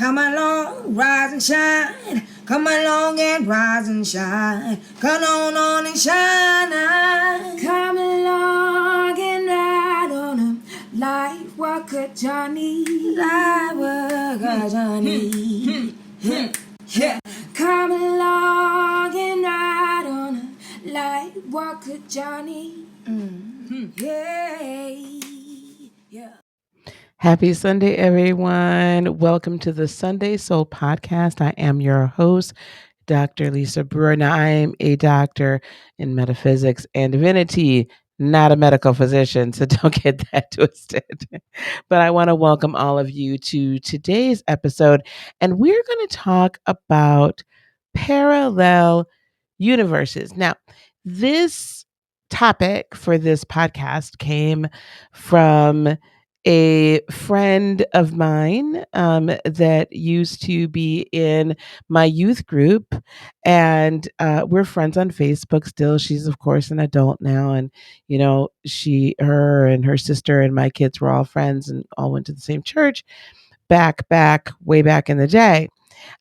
Come along, rise and shine. Come along and rise and shine. Come on and shine. Come along and ride on a light walker, Johnny. Light walker, Johnny. Yeah. Come along and ride on a light walker, Johnny. Yeah. Yeah. Happy Sunday, everyone. Welcome to the Sunday Soul Podcast. I am your host, Dr. Lisa Brewer. Now, I am a doctor in metaphysics and divinity, not a medical physician, so don't get that twisted. But I want to welcome all of you to today's episode, and we're going to talk about parallel universes. Now, this topic for this podcast came from a friend of mine that used to be in my youth group, and we're friends on Facebook still. She's, of course, an adult now, and her and her sister and my kids were all friends and all went to the same church way back in the day.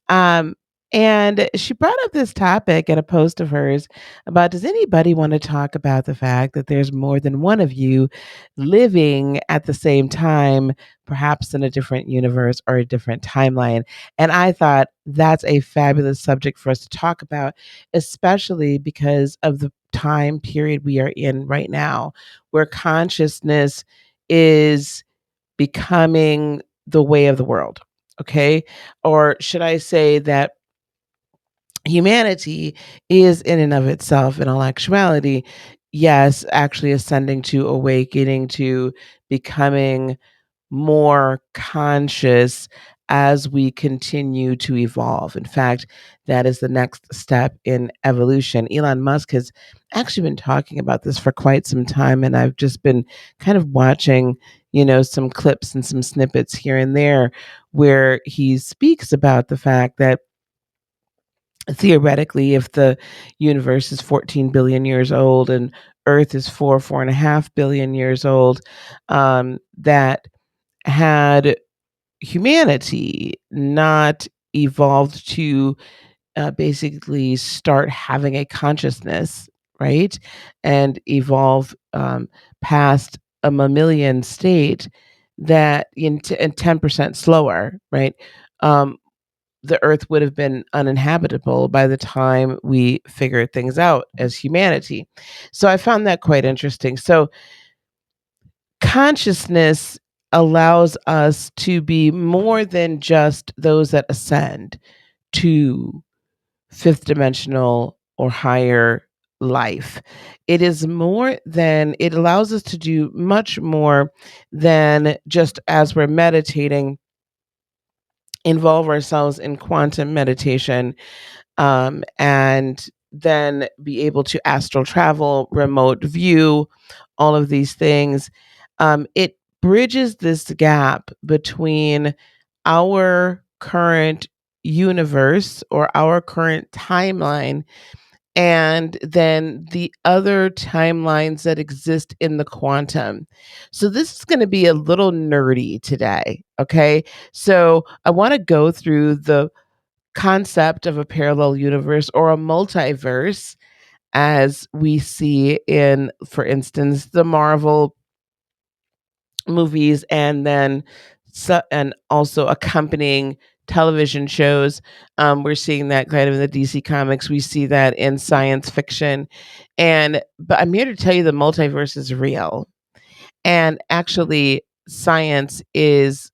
Um, and she brought up this topic in a post of hers about, does anybody want to talk about the fact that there's more than one of you living at the same time, perhaps in a different universe or a different timeline? And I thought that's a fabulous subject for us to talk about, especially because of the time period we are in right now, where consciousness is becoming the way of the world. Okay. Or should I say that humanity is in and of itself, in all actuality, yes, actually ascending to awakening to becoming more conscious as we continue to evolve. In fact, that is the next step in evolution. Elon Musk has actually been talking about this for quite some time, and I've just been kind of watching, some clips and some snippets here and there where he speaks about the fact that theoretically, if the universe is 14 billion years old and Earth is 4.5 billion years old, that had humanity not evolved to basically start having a consciousness, right? And evolve past a mammalian state that in 10% slower, right? Um, the earth would have been uninhabitable by the time we figured things out as humanity. So I found that quite interesting. So consciousness allows us to be more than just those that ascend to fifth dimensional or higher life. It allows us to do much more than just, as we're meditating, involve ourselves in quantum meditation, and then be able to astral travel, remote view, all of these things. It bridges this gap between our current universe or our current timeline and then the other timelines that exist in the quantum. So this is going to be a little nerdy today, okay? So I want to go through the concept of a parallel universe or a multiverse as we see in, for instance, the Marvel movies, and then and also accompanying television shows. We're seeing that kind of in the DC comics. We see that in science fiction, but I'm here to tell you the multiverse is real, and actually, science is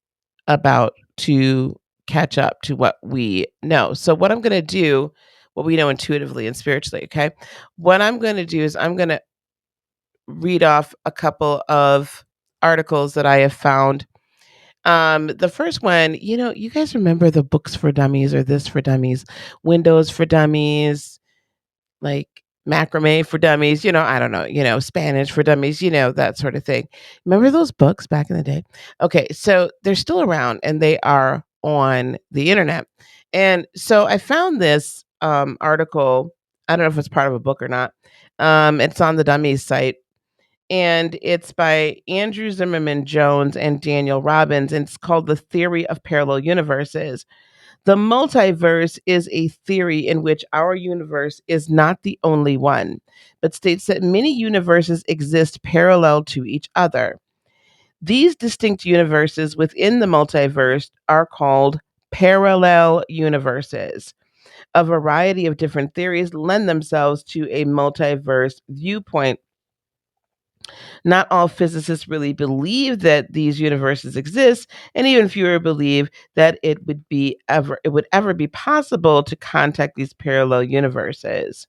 about to catch up to what we know. So, what I'm going to do, what we know intuitively and spiritually, okay? What I'm going to do is I'm going to read off a couple of articles that I have found. The first one, you guys remember the books for dummies or this for dummies, Windows for dummies, like macrame for dummies, I don't know, Spanish for dummies, that sort of thing. Remember those books back in the day? Okay, so they're still around and they are on the internet. And so I found this article. I don't know if it's part of a book or not. It's on the dummies site. and it's by Andrew Zimmerman Jones and Daniel Robbins, and it's called The Theory of Parallel Universes. The multiverse is a theory in which our universe is not the only one, but states that many universes exist parallel to each other. These distinct universes within the multiverse are called parallel universes. A variety of different theories lend themselves to a multiverse viewpoint. Not all physicists really believe that these universes exist, and even fewer believe that it would ever be possible to contact these parallel universes.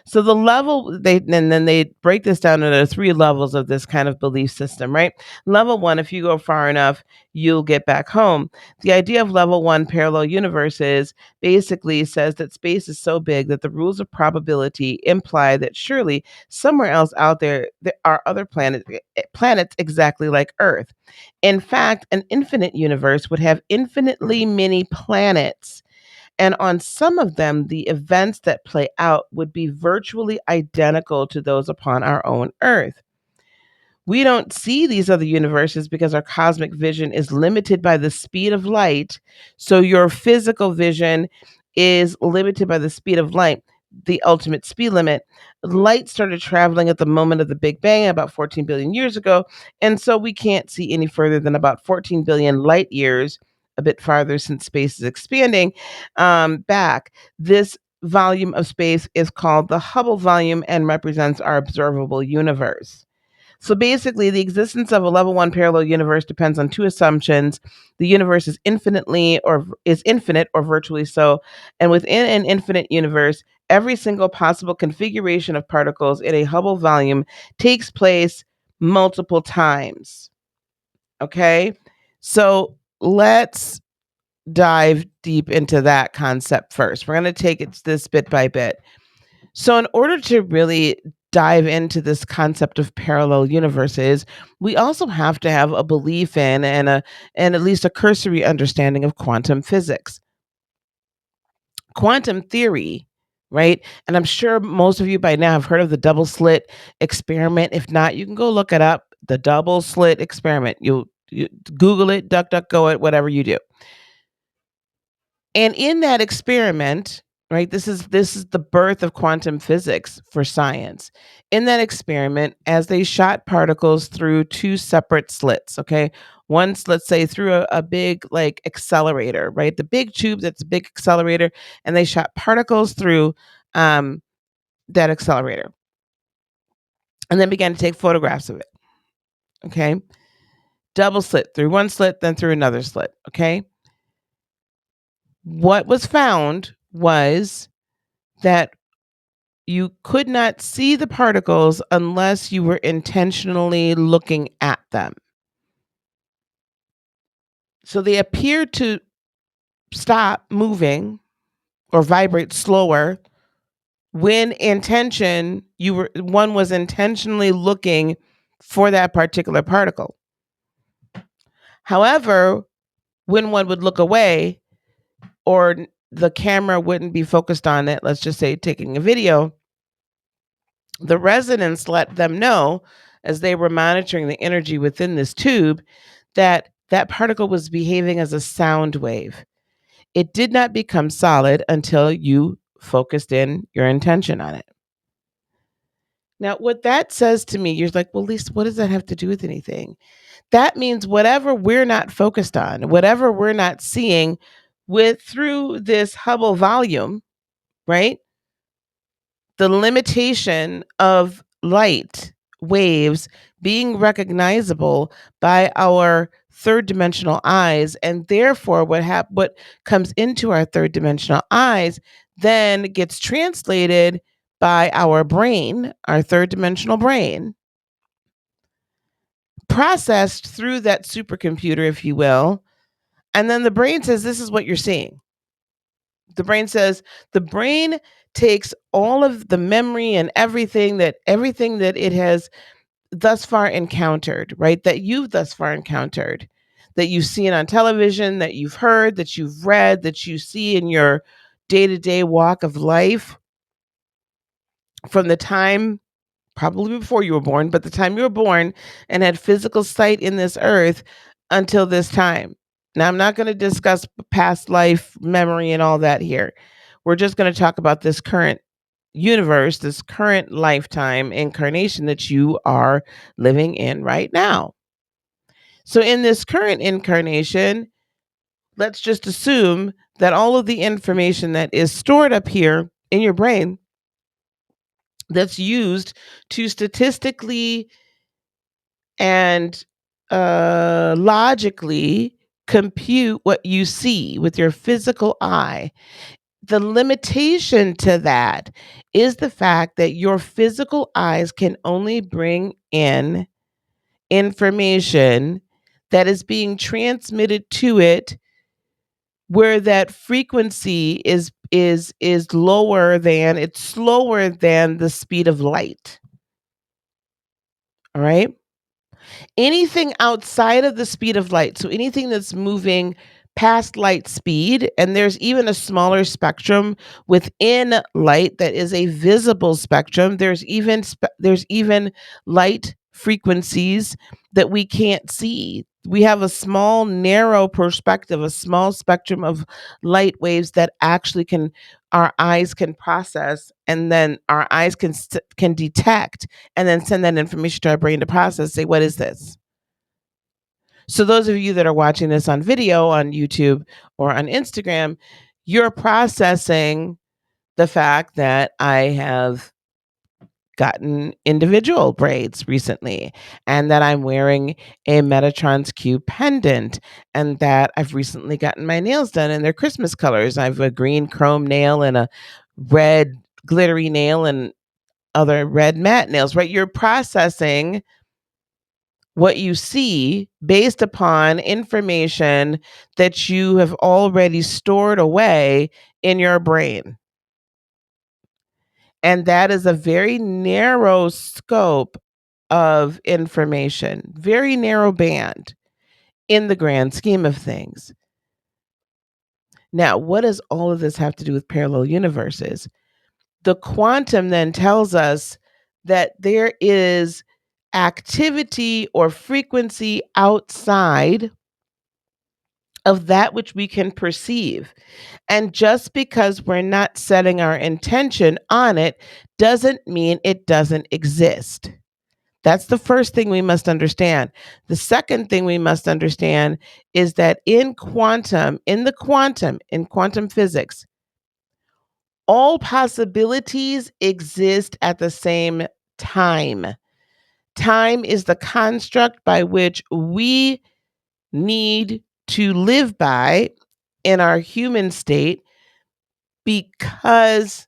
So the level and then they break this down into 3 levels of this kind of belief system, right? Level 1, if you go far enough, you'll get back home. The idea of level 1 parallel universes basically says that space is so big that the rules of probability imply that surely somewhere else out there are other planets exactly like Earth. In fact, an infinite universe would have infinitely many planets, and on some of them, the events that play out would be virtually identical to those upon our own Earth. We don't see these other universes because our cosmic vision is limited by the speed of light. So your physical vision is limited by the speed of light, the ultimate speed limit. Light started traveling at the moment of the Big Bang about 14 billion years ago. And so we can't see any further than about 14 billion light years, a bit farther since space is expanding back. This volume of space is called the Hubble volume and represents our observable universe. So basically, the existence of a level 1 parallel universe depends on 2 assumptions. The universe is infinite or virtually so, and within an infinite universe, every single possible configuration of particles in a Hubble volume takes place multiple times. Okay? So let's dive deep into that concept first. We're going to take it this bit by bit. So, in order to really dive into this concept of parallel universes, we also have to have a belief in and at least a cursory understanding of quantum physics. Quantum theory, right? And I'm sure most of you by now have heard of the double slit experiment. If not, you can go look it up. The double slit experiment. You Google it, DuckDuckGo it, whatever you do. And in that experiment, right, this is the birth of quantum physics for science. In that experiment, as they shot particles through 2 separate slits, okay, once, let's say, through a big like accelerator, right, the big tube that's a big accelerator, and they shot particles through um, that accelerator, and then began to take photographs of it. Okay, double slit through one slit, then through another slit. Okay, what was found was that you could not see the particles unless you were intentionally looking at them. So they appeared to stop moving or vibrate slower when one was intentionally looking for that particular particle. However, when one would look away or the camera wouldn't be focused on it, let's just say taking a video, the resonance let them know, as they were monitoring the energy within this tube, that that particle was behaving as a sound wave. It did not become solid until you focused in your intention on it. Now, what that says to me, you're like, well, Lisa, what does that have to do with anything? That means whatever we're not focused on, whatever we're not seeing through this Hubble volume, right? The limitation of light waves being recognizable by our third dimensional eyes, and therefore what comes into our third dimensional eyes then gets translated by our brain, our third dimensional brain, processed through that supercomputer, if you will, and then the brain says this is what you're seeing. The brain takes all of the memory and everything that it has thus far encountered, right? That you've thus far encountered, that you've seen on television, that you've heard, that you've read, that you see in your day-to-day walk of life from the time probably before you were born, but the time you were born and had physical sight in this earth until this time. Now, I'm not going to discuss past life memory and all that here. We're just going to talk about this current universe, this current lifetime incarnation that you are living in right now. So, in this current incarnation, let's just assume that all of the information that is stored up here in your brain that's used to statistically and logically compute what you see with your physical eye. The limitation to that is the fact that your physical eyes can only bring in information that is being transmitted to it where that frequency is lower than, it's slower than the speed of light. All right? Anything outside of the speed of light, so anything that's moving past light speed, and there's even a smaller spectrum within light that is a visible spectrum. There's even light frequencies that we can't see. We have a small narrow perspective, a small spectrum of light waves that actually can, our eyes can process, and then our eyes can detect, and then send that information to our brain to process, say, what is this? So those of you that are watching this on video on YouTube or on Instagram, you're processing the fact that I have gotten individual braids recently, and that I'm wearing a Metatron's Q pendant, and that I've recently gotten my nails done in their Christmas colors. I have a green chrome nail and a red glittery nail and other red matte nails, right? You're processing what you see based upon information that you have already stored away in your brain. And that is a very narrow scope of information, very narrow band in the grand scheme of things. Now, what does all of this have to do with parallel universes? The quantum then tells us that there is activity or frequency outside of that which we can perceive. And just because we're not setting our intention on it doesn't mean it doesn't exist. That's the first thing we must understand. The second thing we must understand is that in quantum physics, all possibilities exist at the same time. Time is the construct by which we need to live by in our human state because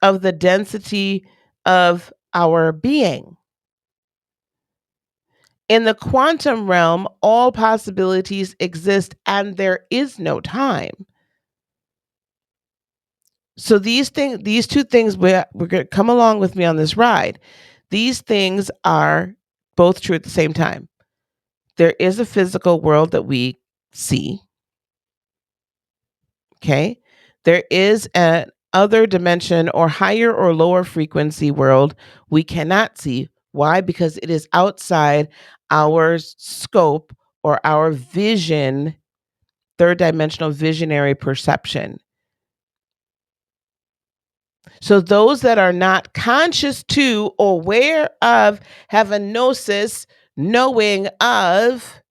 of the density of our being. In the quantum realm, all possibilities exist and there is no time. So these two things, we're going to come along with me on this ride. These things are both true at the same time. There is a physical world that we see. Okay. There is an other dimension or higher or lower frequency world we cannot see. Why? Because it is outside our scope or our vision, third dimensional visionary perception. So those that are not conscious to or aware of have a gnosis, knowing of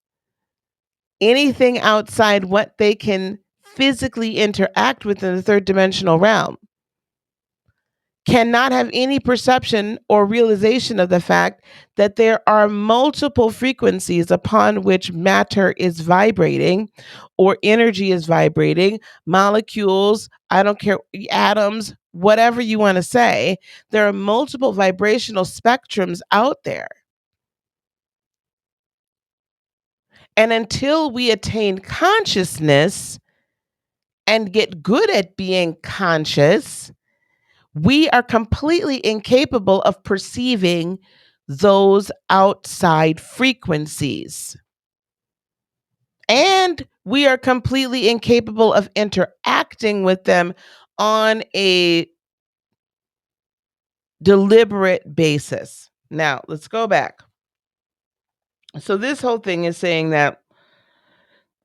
anything outside what they can physically interact with in the third dimensional realm, cannot have any perception or realization of the fact that there are multiple frequencies upon which matter is vibrating or energy is vibrating, molecules, I don't care, atoms, whatever you want to say. There are multiple vibrational spectrums out there. And until we attain consciousness and get good at being conscious, we are completely incapable of perceiving those outside frequencies. And we are completely incapable of interacting with them on a deliberate basis. Now, let's go back. So this whole thing is saying that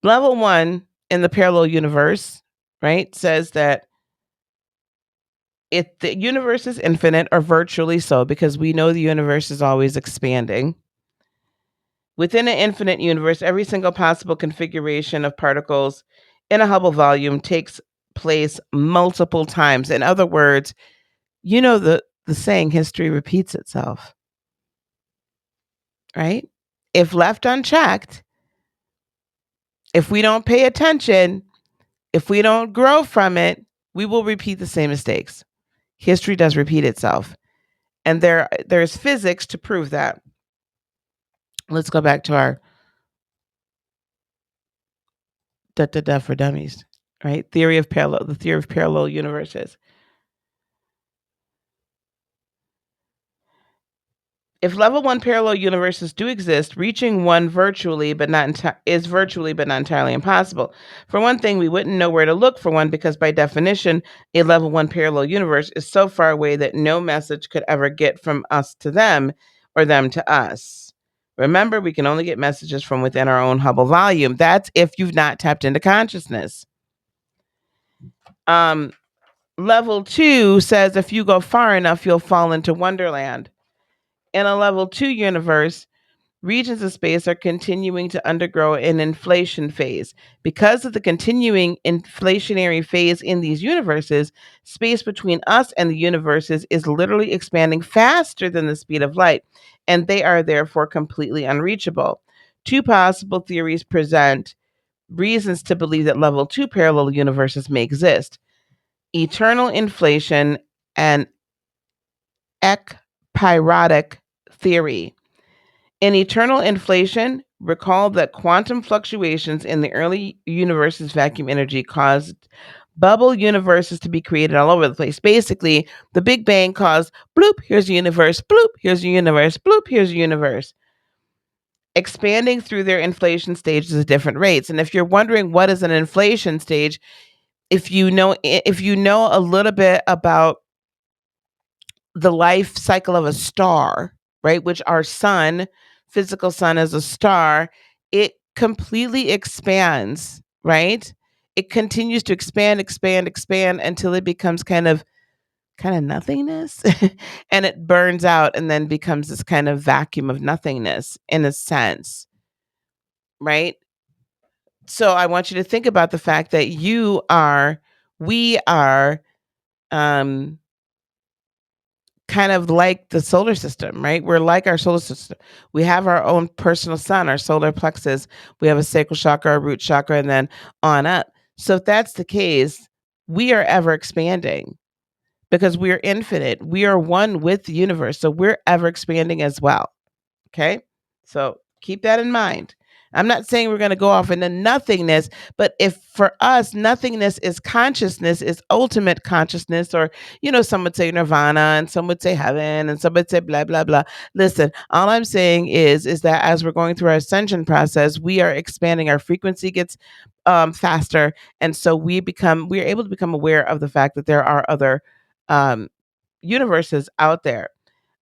level 1 in the parallel universe, right, says that if the universe is infinite or virtually so, because we know the universe is always expanding. Within an infinite universe, every single possible configuration of particles in a Hubble volume takes place multiple times. In other words, you know the saying, history repeats itself, right? If left unchecked, if we don't pay attention, if we don't grow from it, we will repeat the same mistakes. History does repeat itself. And there's physics to prove that. Let's go back to our for dummies, right? The theory of parallel universes. If level 1 parallel universes do exist, reaching one is virtually but not entirely impossible. For one thing, we wouldn't know where to look for one because by definition, a level 1 parallel universe is so far away that no message could ever get from us to them or them to us. Remember, we can only get messages from within our own Hubble volume. That's if you've not tapped into consciousness. Level 2 says if you go far enough, you'll fall into Wonderland. In a level 2 universe, regions of space are continuing to undergo an inflation phase. Because of the continuing inflationary phase in these universes, space between us and the universes is literally expanding faster than the speed of light, and they are therefore completely unreachable. Two possible theories present reasons to believe that level 2 parallel universes may exist: eternal inflation and ekpyrotic theory. In eternal inflation, recall that quantum fluctuations in the early universe's vacuum energy caused bubble universes to be created all over the place. Basically, the Big Bang caused bloop, here's a universe, bloop, here's a universe, bloop, here's a universe, expanding through their inflation stages at different rates. And if you're wondering what is an inflation stage, if you know a little bit about the life cycle of a star, right, which our sun, physical sun, is a star, it completely expands, right? It continues to expand until it becomes kind of nothingness and it burns out and then becomes this kind of vacuum of nothingness in a sense, right? So I want you to think about the fact that we are um kind of like the solar system, right? We're like our solar system. We have our own personal sun, our solar plexus. We have a sacral chakra, a root chakra, and then on up. So if that's the case, we are ever expanding because we are infinite. We are one with the universe. So we're ever expanding as well. Okay. So keep that in mind. I'm not saying we're going to go off into nothingness, but if for us, nothingness is consciousness, is ultimate consciousness, or, some would say nirvana and some would say heaven and some would say blah, blah, blah. Listen, all I'm saying is that as we're going through our ascension process, we are expanding, our frequency gets faster. And so we're able to become aware of the fact that there are other universes out there.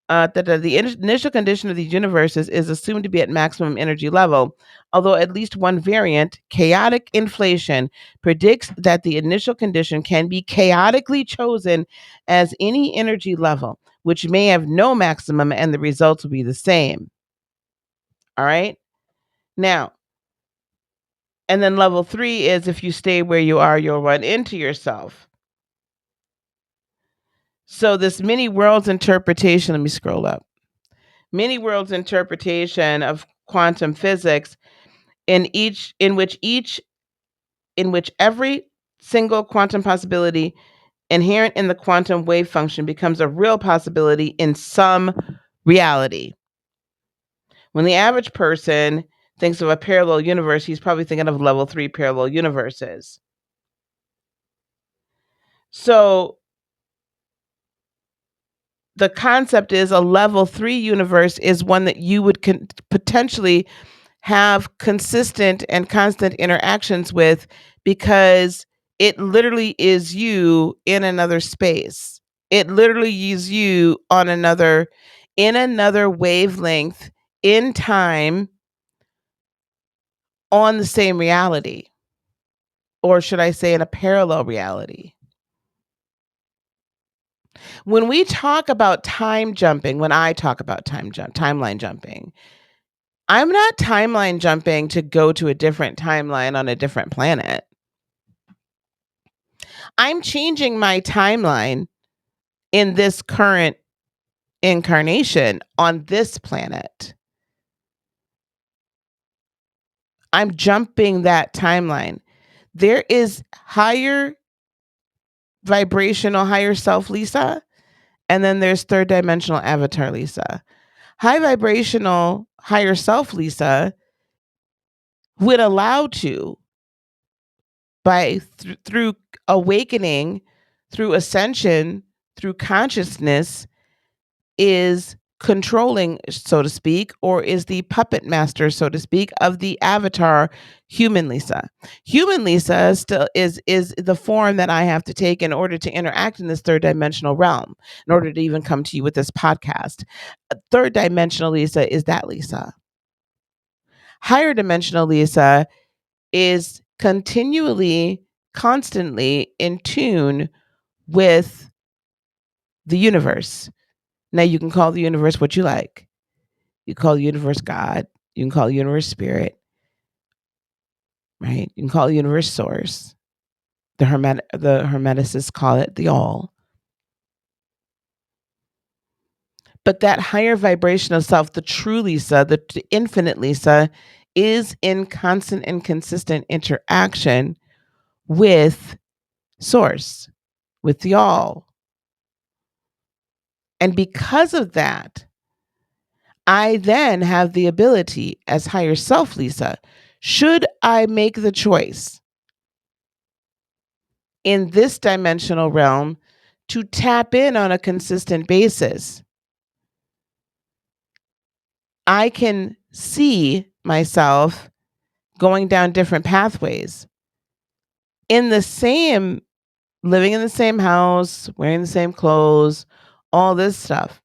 The initial condition of these universes is assumed to be at maximum energy level, although at least one variant, chaotic inflation, predicts that the initial condition can be chaotically chosen as any energy level, which may have no maximum and the results will be the same. All right? Now, and then level 3 is if you stay where you are, you'll run into yourself. So this many worlds interpretation, let me scroll up. Many worlds interpretation of quantum physics in which every single quantum possibility inherent in the quantum wave function becomes a real possibility in some reality. When the average person thinks of a parallel universe, he's probably thinking of level 3 parallel universes. So the concept is a level 3 universe is one that you would potentially have consistent and constant interactions with because it literally is you in another space. It literally is you on another wavelength in time on the same reality, or should I say in a parallel reality. When we talk about time jumping, when I talk about timeline jumping, I'm not timeline jumping to go to a different timeline on a different planet. I'm changing my timeline in this current incarnation on this planet. I'm jumping that timeline. There is higher vibrational, higher self Lisa, and then there's third dimensional avatar Lisa. High vibrational, higher self Lisa, when allowed to, through awakening, through ascension, through consciousness, is controlling, so to speak, or is the puppet master, so to speak, of the avatar human Lisa. Human Lisa still is the form that I have to take in order to interact in this third dimensional realm, in order to even come to you with this podcast. Third dimensional Lisa is that Lisa. Higher dimensional Lisa is continually, constantly in tune with the universe. Now, you can call the universe what you like. You call the universe God. You can call the universe spirit, right? You can call the universe source. The Hermeticists call it the all. But that higher vibrational self, the true Lisa, the infinite Lisa, is in constant and consistent interaction with source, with the all. And because of that, I then have the ability as higher self Lisa, should I make the choice in this dimensional realm to tap in on a consistent basis, I can see myself going down different pathways in the same, living in the same house, wearing the same clothes, all this stuff.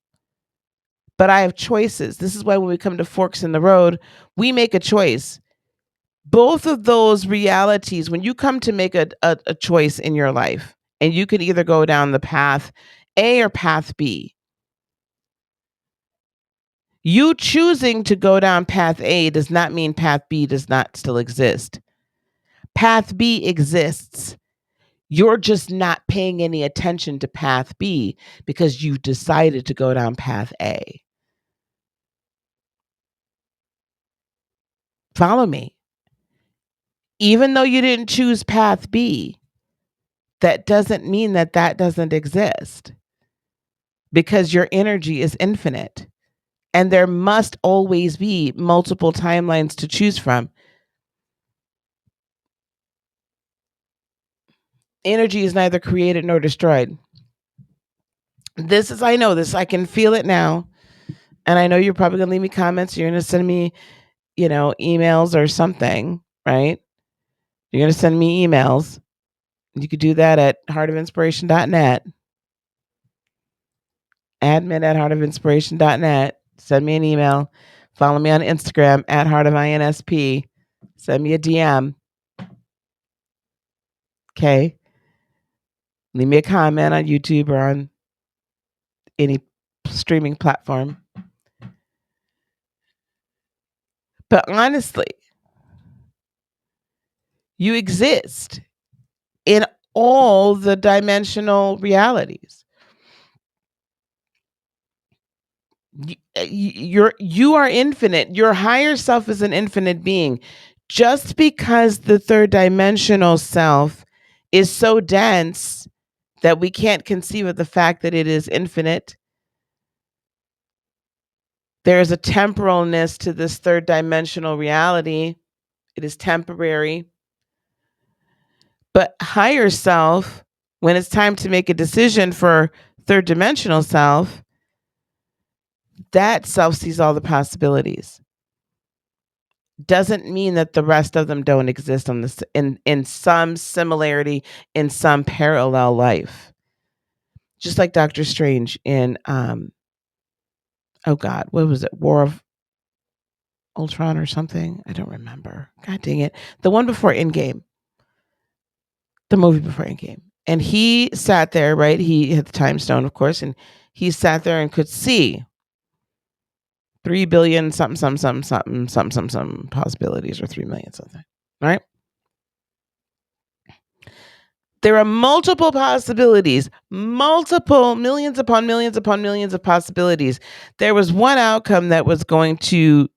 But I have choices. This is why when we come to forks in the road, we make a choice. Both of those realities, when you come to make a choice in your life, and you can either go down the path A or path B, you choosing to go down path A does not mean path B does not still exist. Path B exists. You're just not paying any attention to path B because you've decided to go down path A. Follow me. Even though you didn't choose path B, that doesn't mean that that doesn't exist, because your energy is infinite and there must always be multiple timelines to choose from. Energy is neither created nor destroyed. I know this, I can feel it now. And I know you're probably going to leave me comments. You're going to send me, emails or something, right? You're going to send me emails. You could do that at heartofinspiration.net. Admin at heartofinspiration.net. Send me an email. Follow me on Instagram at heartofinsp. Send me a DM. Okay. Leave me a comment on YouTube or on any streaming platform. But honestly, you exist in all the dimensional realities. You are infinite. Your higher self is an infinite being. Just because the third dimensional self is so dense that we can't conceive of the fact that it is infinite, there is a temporalness to this third dimensional reality. It is temporary. But higher self, when it's time to make a decision for third dimensional self, that self sees all the possibilities. Doesn't mean that the rest of them don't exist on this in some similarity, in some parallel life. just like Doctor Strange in oh God, what was it? War of Ultron or something? I don't remember. God dang it. The one before Endgame. The movie before Endgame. And he sat there, right? He had the time stone, of course, and he sat there and could see 3 billion something possibilities, or 3 million something, right? There are multiple possibilities, multiple millions upon millions upon millions of possibilities. There was one outcome that was going to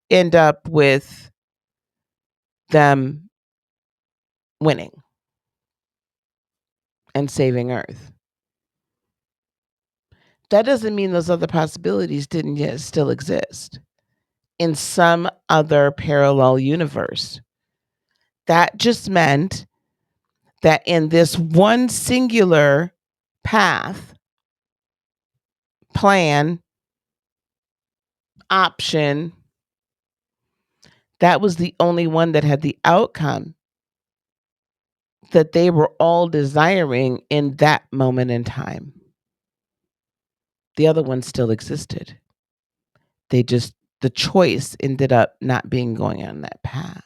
end up with them winning and saving Earth. That doesn't mean those other possibilities didn't yet still exist in some other parallel universe. That just meant that in this one singular path, plan, option, that was the only one that had the outcome that they were all desiring in that moment in time. The other one still existed. The choice ended up not being going on that path.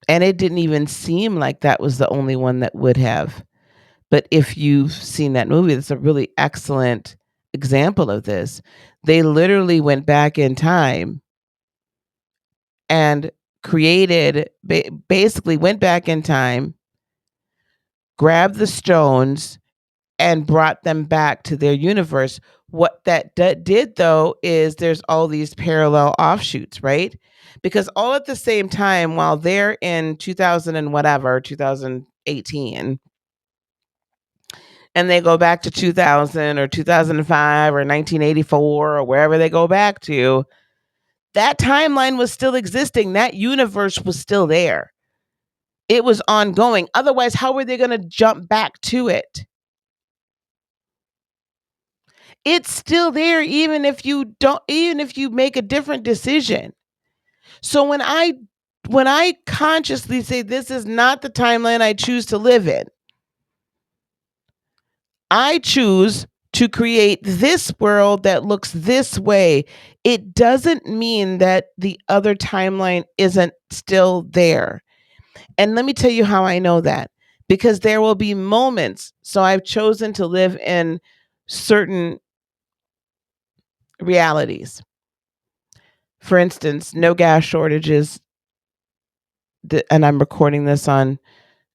And it didn't even seem like that was the only one that would have. But if you've seen that movie, it's a really excellent example of this. They literally went back in time and basically went back in time, grabbed the stones, and brought them back to their universe. What that did, though, is there's all these parallel offshoots, right? Because all at the same time, while they're in 2000 and whatever, 2018, and they go back to 2000 or 2005 or 1984 or wherever they go back to, that timeline was still existing. That universe was still there. It was ongoing. Otherwise, how were they going to jump back to it? It's still there even if you make a different decision. So when I consciously say this is not the timeline I choose to live in, I choose to create this world that looks this way. It doesn't mean that the other timeline isn't still there. And let me tell you how I know that. Because there will be moments. So I've chosen to live in certain realities. For instance, no gas shortages. And I'm recording this on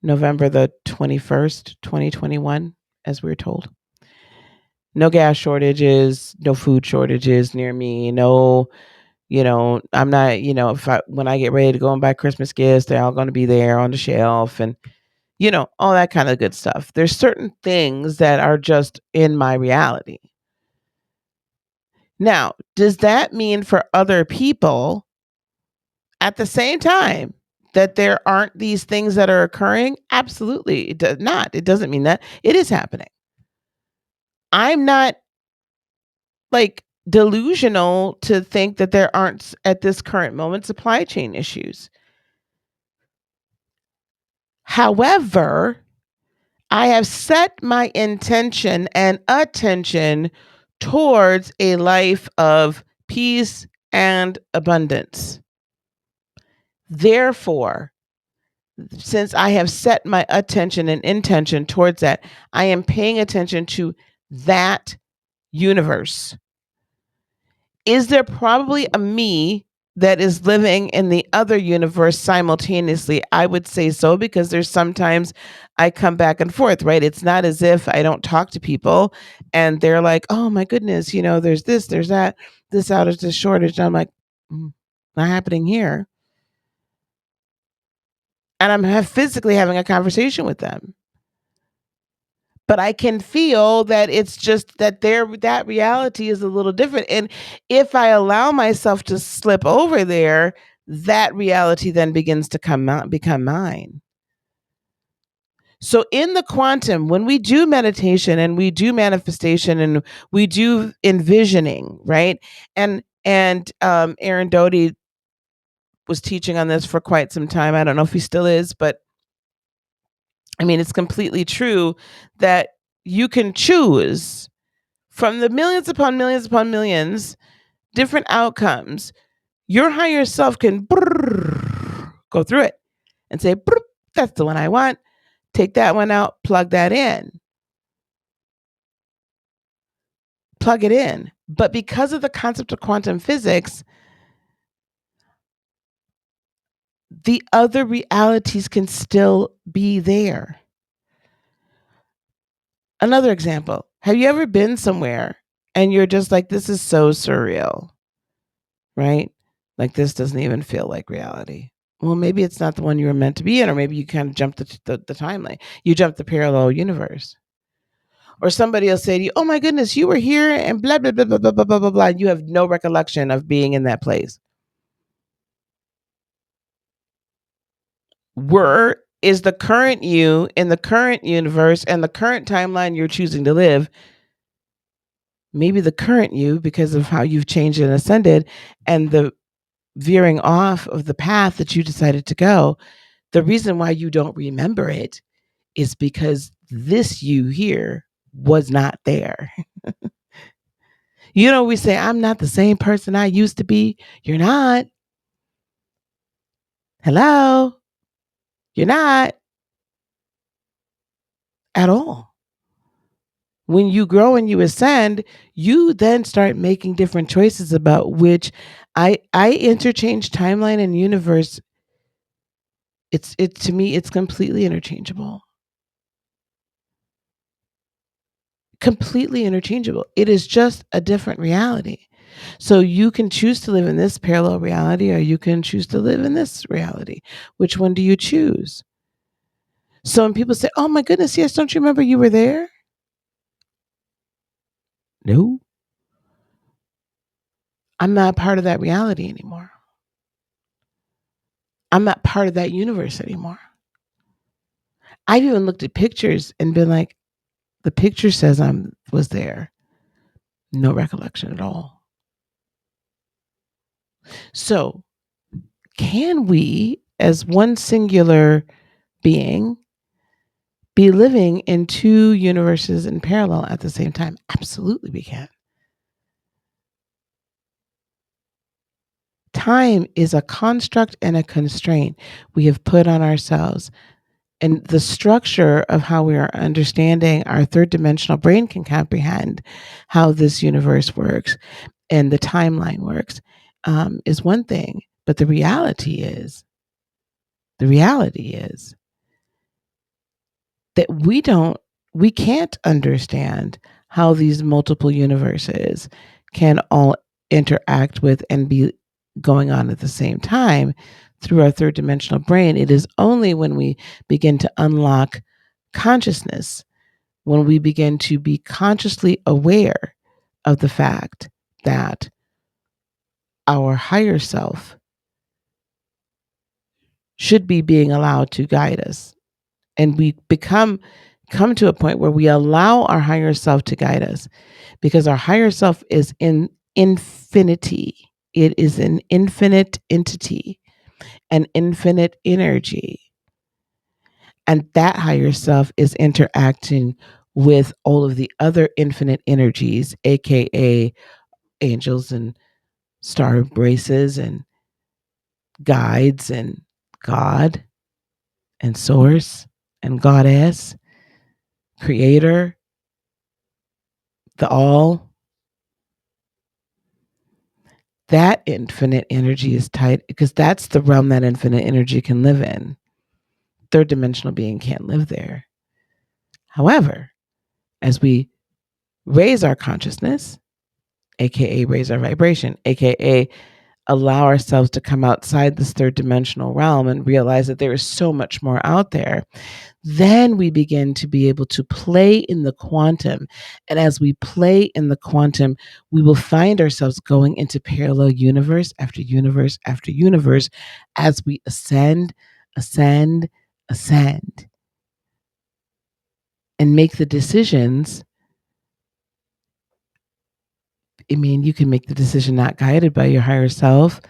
November the 21st, 2021, as we were told. No gas shortages, no food shortages near me, no, I'm not, when I get ready to go and buy Christmas gifts, they're all going to be there on the shelf and, all that kind of good stuff. There's certain things that are just in my reality. Now, does that mean for other people at the same time that there aren't these things that are occurring? Absolutely. It does not. It doesn't mean that. It is happening. I'm not delusional to think that there aren't at this current moment supply chain issues. However, I have set my intention and attention towards a life of peace and abundance. Therefore, since I have set my attention and intention towards that, I am paying attention to that universe. Is there probably a me that is living in the other universe simultaneously? I would say so, because there's sometimes I come back and forth, right? It's not as if I don't talk to people and they're like, oh my goodness, there's this, there's that, this outage, this shortage. And I'm like, not happening here. And I'm physically having a conversation with them. But I can feel that it's just that that reality is a little different. And if I allow myself to slip over there, that reality then begins to become mine. So in the quantum, when we do meditation and we do manifestation and we do envisioning, right? And Aaron Doty was teaching on this for quite some time. I don't know if he still is, but I mean, it's completely true that you can choose from the millions upon millions upon millions different outcomes. Your higher self can go through it and say, that's the one I want. Take that one out, plug that in. Plug it in. But because of the concept of quantum physics, the other realities can still be there. Another example, have you ever been somewhere and you're just like, this is so surreal, right? Like, this doesn't even feel like reality. Well, maybe it's not the one you were meant to be in, or maybe you kind of jumped the timeline. You jumped the parallel universe. Or somebody will say to you, oh my goodness, you were here and blah, blah, blah, blah, blah, blah, blah, blah, blah. And you have no recollection of being in that place. Were is the current you in the current universe and the current timeline you're choosing to live. Maybe the current you, because of how you've changed and ascended and the veering off of the path that you decided to go, the reason why you don't remember it is because this you here was not there. We say, I'm not the same person I used to be. You're not. Hello? You're not at all. When you grow and you ascend, you then start making different choices about which I interchange timeline and universe. To me, it's completely interchangeable. Completely interchangeable. It is just a different reality. So you can choose to live in this parallel reality, or you can choose to live in this reality. Which one do you choose? So when people say, oh my goodness, yes, don't you remember you were there? No. I'm not part of that reality anymore. I'm not part of that universe anymore. I've even looked at pictures and been like, the picture says I was there. No recollection at all. So can we, as one singular being, be living in two universes in parallel at the same time? Absolutely, we can. Time is a construct and a constraint we have put on ourselves. And the structure of how we are understanding our third dimensional brain can comprehend how this universe works and the timeline works is one thing. But the reality is that we can't understand how these multiple universes can all interact with and be going on at the same time through our third dimensional brain. It is only when we begin to unlock consciousness, when we begin to be consciously aware of the fact that our higher self should be being allowed to guide us. And we come to a point where we allow our higher self to guide us, because our higher self is in infinity. It is an infinite entity, an infinite energy. And that higher self is interacting with all of the other infinite energies, aka angels and star embraces and guides and God and source and goddess, creator, the all. That infinite energy is tight because that's the realm that infinite energy can live in. Third dimensional being can't live there. However, as we raise our consciousness, aka raise our vibration, aka allow ourselves to come outside this third dimensional realm and realize that there is so much more out there, then we begin to be able to play in the quantum. And as we play in the quantum, we will find ourselves going into parallel universe after universe after universe as we ascend, ascend, ascend, and make the decisions. I mean, you can make the decision not guided by your higher self.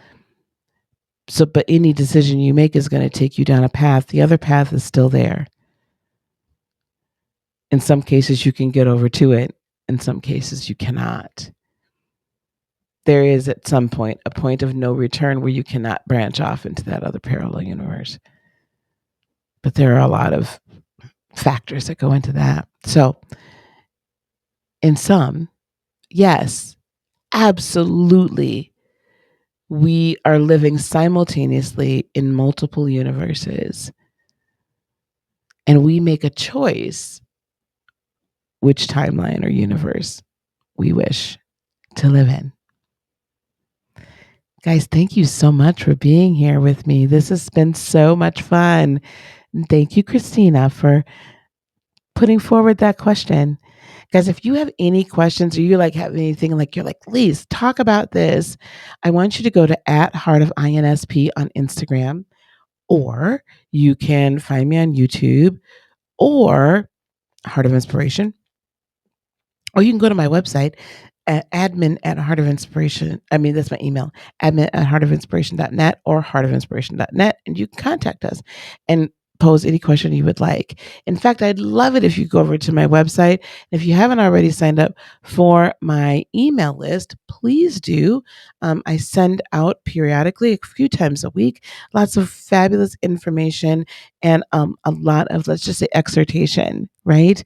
So, but any decision you make is going to take you down a path. The other path is still there. In some cases, you can get over to it. In some cases, you cannot. There is at some point a point of no return where you cannot branch off into that other parallel universe. But there are a lot of factors that go into that. So, in sum, yes, absolutely, we are living simultaneously in multiple universes. And we make a choice which timeline or universe we wish to live in. Guys, thank you so much for being here with me. This has been so much fun. And thank you, Christina, for putting forward that question. Guys, if you have any questions or you have anything you're like, please talk about this, I want you to go to @heartofinsp on Instagram, or you can find me on YouTube or Heart of Inspiration, or you can go to my website at admin at Heart of Inspiration. I mean, that's my email, admin at heartofinspiration.net or heartofinspiration.net. And you can contact us and pose any question you would like. In fact, I'd love it if you go over to my website. If you haven't already signed up for my email list, please do. I send out periodically, a few times a week, lots of fabulous information and a lot of, let's just say, exhortation, right?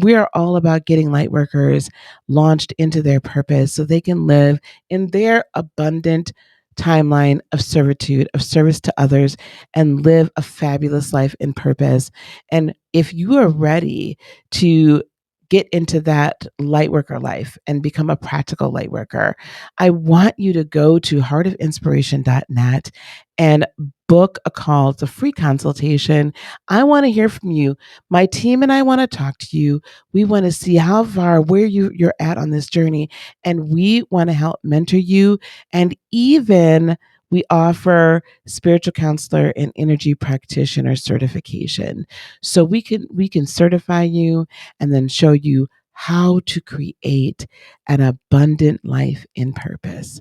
We are all about getting light workers launched into their purpose so they can live in their abundant timeline of servitude, of service to others, and live a fabulous life in purpose. And if you are ready to get into that light worker life and become a practical light worker, I want you to go to heartofinspiration.net and book a call. It's a free consultation. I want to hear from you. My team and I want to talk to you. We want to see how far, where you're at on this journey. And we want to help mentor you. And even we offer spiritual counselor and energy practitioner certification. So we can certify you and then show you how to create an abundant life in purpose.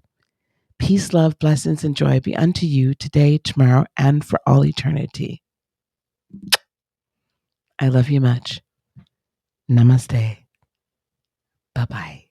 Peace, love, blessings, and joy be unto you today, tomorrow, and for all eternity. I love you much. Namaste. Bye-bye.